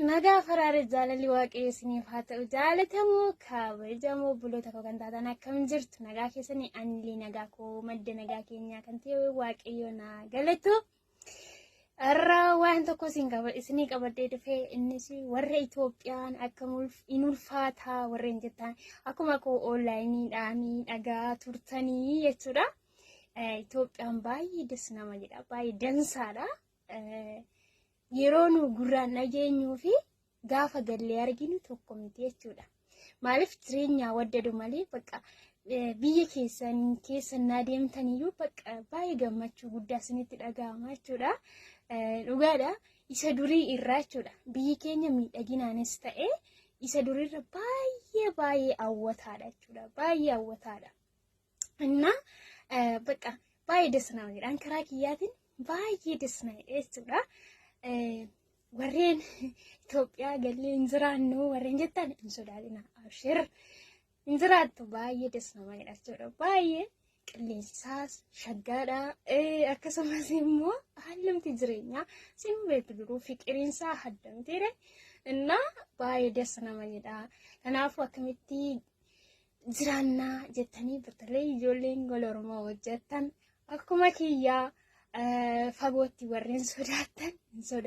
nagaa faraare jaalalli waaqayyo isiniif haa ta'u jaalatamoo kabajamoo buloota koo kan taatan akkam jirtu nagaa keessanii anillee nagaa koo madda nagaa keenyaa kan ta'e waaqayyo na galatu irra waan tokko isinii qabadhee dhufee innis warra Itoophiyaan akkam ulfaataa warreen jettan akkuma koo onlaayiniidhaan dhagaa turtanii jechuudha. Itoophiyaan baay'ee des nama jedha baay'ee dansaadha. Yeroo nu gurraan dhageenyuu fi gaafa gallee arginu tokko miti jechuudha. Maaliif jireenya waddadu malee bakka biyya keessan adeemtaniyyuu bakka baay'ee gammachuu guddaa isinitti dhaga'ama jechuudha. Dhugaadha isa durii irraa jechuudha. Biyyi keenya miidhaginaanis ta'ee isa duriirra baay'ee hawwataadha jechuudha. Baay'ee hawwataadha. Inna bakka baay'ee desnaa jedhan karaa kiyyaatiin baay'ee desnaa jechuudha. Warreen Itoophiyaa gallee hin jiraannu warreen jettan hin sodaatina abshir hin jiraattu baay'ee desnama jechuudha. Baay'ee qilleensi isaas shaggaadha. Akkasumas immoo haalumti jireenyaa sin beektu duruu fiqiriinsaa haddamteedha. Inna baay'ee desnama jedha. Kanaafuu akkamitti jiraannaa jettanii batalee ijoolleen gola Oromoo hojjettan akkuma kiyyaa fagootti warreen sodaatan hin sodaatan.